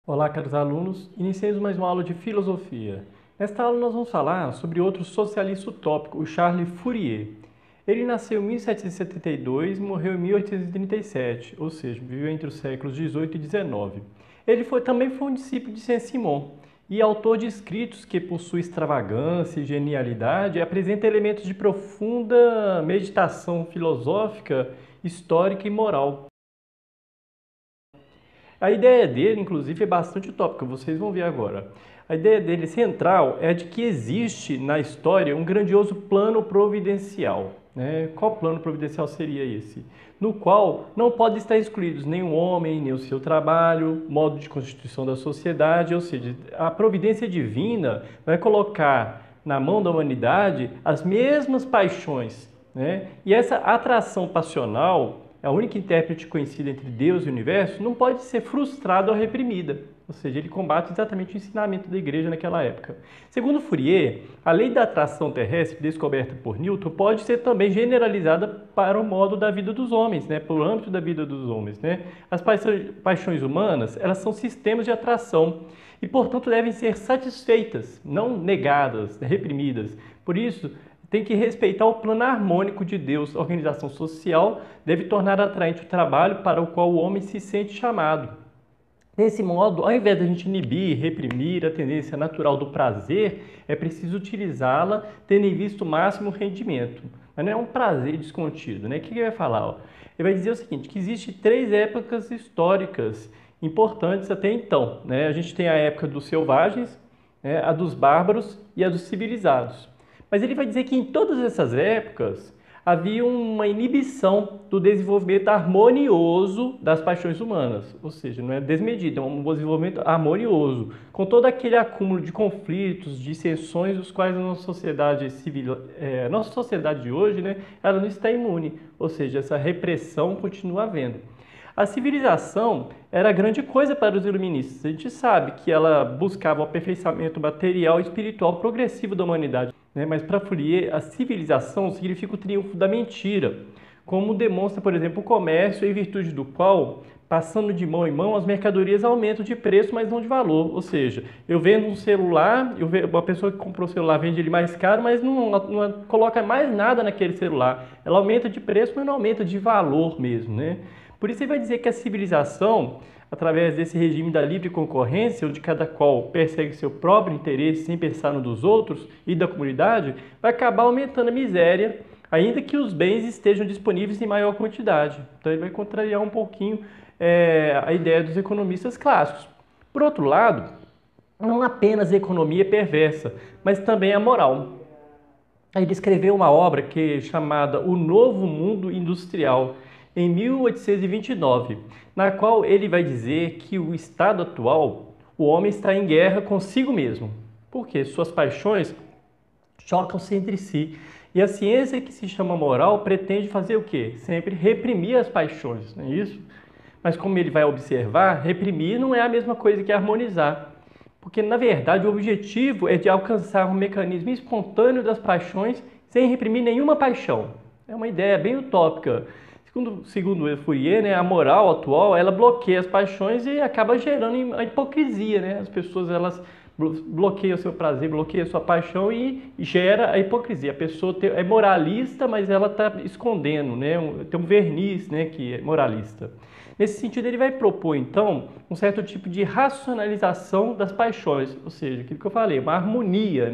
Olá, caros alunos. Iniciemos mais uma aula de filosofia. Nesta aula nós vamos falar sobre outro socialista utópico, o Charles Fourier. Ele nasceu em 1772 e morreu em 1837, ou seja, viveu entre os séculos 18 e 19. Ele também foi um discípulo de Saint-Simon e autor de escritos que, por sua extravagância e genialidade, apresenta elementos de profunda meditação filosófica, histórica e moral. A ideia dele, inclusive, é bastante utópica, vocês vão ver agora. A ideia dele central é de que existe na história um grandioso plano providencial. Qual plano providencial seria esse? No qual não pode estar excluídos nem o homem, nem o seu trabalho, modo de constituição da sociedade, ou seja, a providência divina vai colocar na mão da humanidade as mesmas paixões. E essa atração passional, a única intérprete conhecida entre Deus e o universo, não pode ser frustrada ou reprimida. Ou seja, ele combate exatamente o ensinamento da igreja naquela época. Segundo Fourier, a lei da atração terrestre, descoberta por Newton, pode ser também generalizada para o modo da vida dos homens, para o âmbito da vida dos homens. As paixões humanas, elas são sistemas de atração e, portanto, devem ser satisfeitas, não negadas, reprimidas. Por isso, tem que respeitar o plano harmônico de Deus. A organização social deve tornar atraente o trabalho para o qual o homem se sente chamado. Desse modo, ao invés de a gente inibir, reprimir a tendência natural do prazer, é preciso utilizá-la tendo em vista o máximo rendimento. Mas não é um prazer descontido. O que ele vai falar? Ele vai dizer o seguinte, que existem 3 épocas históricas importantes até então. A gente tem a época dos selvagens, a dos bárbaros e a dos civilizados. Mas ele vai dizer que em todas essas épocas havia uma inibição do desenvolvimento harmonioso das paixões humanas, ou seja, não é desmedido, é um desenvolvimento harmonioso, com todo aquele acúmulo de conflitos, dissensões, dos quais a nossa sociedade civil, a nossa sociedade de hoje, ela não está imune, ou seja, essa repressão continua havendo. A civilização era grande coisa para os iluministas. A gente sabe que ela buscava o aperfeiçoamento material e espiritual progressivo da humanidade. Mas para Fourier, a civilização significa o triunfo da mentira, como demonstra, por exemplo, o comércio, em virtude do qual, passando de mão em mão, as mercadorias aumentam de preço, mas não de valor. Ou seja, eu vendo um celular, uma pessoa que comprou o celular vende ele mais caro, mas não coloca mais nada naquele celular. Ela aumenta de preço, mas não aumenta de valor mesmo. Por isso ele vai dizer que a civilização, através desse regime da livre concorrência, onde cada qual persegue seu próprio interesse sem pensar no dos outros e da comunidade, vai acabar aumentando a miséria, ainda que os bens estejam disponíveis em maior quantidade. Então ele vai contrariar um pouquinho a ideia dos economistas clássicos. Por outro lado, não apenas a economia é perversa, mas também a moral. Ele escreveu uma obra chamada O Novo Mundo Industrial, em 1829, na qual ele vai dizer que o estado atual, o homem está em guerra consigo mesmo, porque suas paixões chocam-se entre si. E a ciência que se chama moral pretende fazer o quê? Sempre reprimir as paixões, não é isso? Mas como ele vai observar, reprimir não é a mesma coisa que harmonizar. Porque, na verdade, o objetivo é de alcançar um mecanismo espontâneo das paixões sem reprimir nenhuma paixão. É uma ideia bem utópica. Segundo Fourier, a moral atual, ela bloqueia as paixões e acaba gerando a hipocrisia. As pessoas, elas bloqueiam o seu prazer, bloqueiam a sua paixão e gera a hipocrisia. A pessoa é moralista, mas ela está escondendo, tem um verniz, que é moralista. Nesse sentido, ele vai propor, então, um certo tipo de racionalização das paixões, ou seja, aquilo que eu falei, uma harmonia.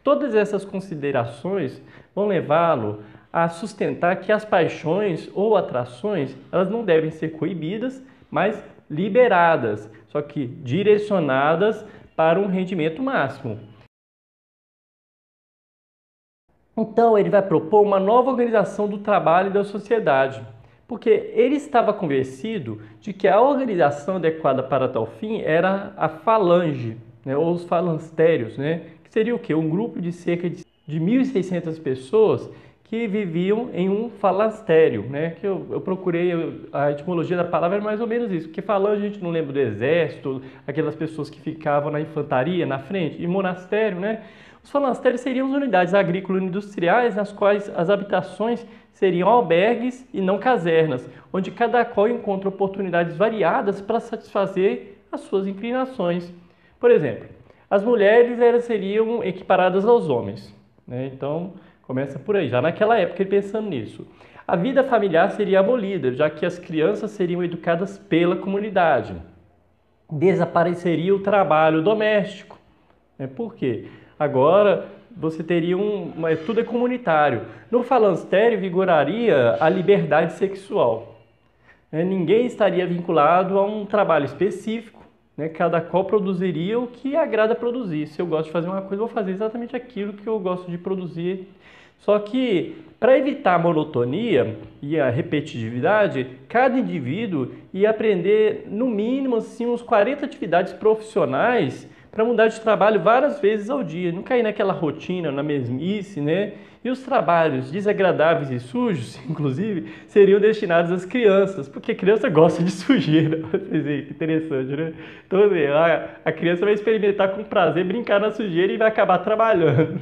Todas essas considerações vão levá-lo a sustentar que as paixões ou atrações, elas não devem ser coibidas, mas liberadas, só que direcionadas para um rendimento máximo. Então, ele vai propor uma nova organização do trabalho e da sociedade, porque ele estava convencido de que a organização adequada para tal fim era a falange, ou os falancérios, que seria o quê? Um grupo de cerca de 1.600 pessoas que viviam em um falastério, que eu procurei, a etimologia da palavra é mais ou menos isso, porque falange a gente não lembra do exército, aquelas pessoas que ficavam na infantaria, na frente, e monastério, Os falastérios seriam as unidades agrícolas e industriais, nas quais as habitações seriam albergues e não casernas, onde cada qual encontra oportunidades variadas para satisfazer as suas inclinações. Por exemplo, as mulheres elas seriam equiparadas aos homens, né? Então, começa por aí, já naquela época ele pensando nisso. A vida familiar seria abolida, já que as crianças seriam educadas pela comunidade. Desapareceria o trabalho doméstico. Por quê? Agora você teria tudo é comunitário. No falanstério vigoraria a liberdade sexual. Ninguém estaria vinculado a um trabalho específico, né? Cada qual produziria o que agrada produzir. Se eu gosto de fazer uma coisa, eu vou fazer exatamente aquilo que eu gosto de produzir. Só que, para evitar a monotonia e a repetitividade, cada indivíduo ia aprender, no mínimo, assim, uns 40 atividades profissionais para mudar de trabalho várias vezes ao dia, não cair naquela rotina, na mesmice, né? E os trabalhos desagradáveis e sujos, inclusive, seriam destinados às crianças, porque a criança gosta de sujeira. Vocês veem que interessante, né? Então, assim, a criança vai experimentar com prazer brincar na sujeira e vai acabar trabalhando.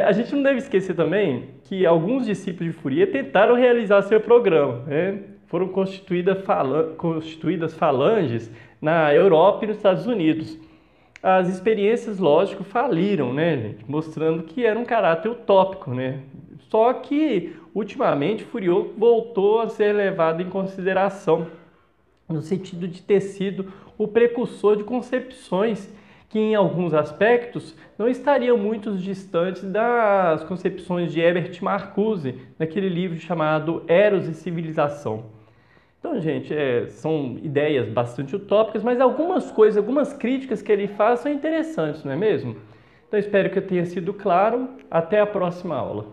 A gente não deve esquecer também que alguns discípulos de Fourier tentaram realizar seu programa, né? Foram constituídas falanges na Europa e nos Estados Unidos. As experiências, lógico, faliram, né, gente? Mostrando que era um caráter utópico, né? Só que, ultimamente, Fourier voltou a ser levado em consideração, no sentido de ter sido o precursor de concepções que, em alguns aspectos, não estariam muito distantes das concepções de Herbert Marcuse, naquele livro chamado Eros e Civilização. Então, gente, são ideias bastante utópicas, mas algumas coisas, algumas críticas que ele faz são interessantes, não é mesmo? Então, espero que eu tenha sido claro. Até a próxima aula.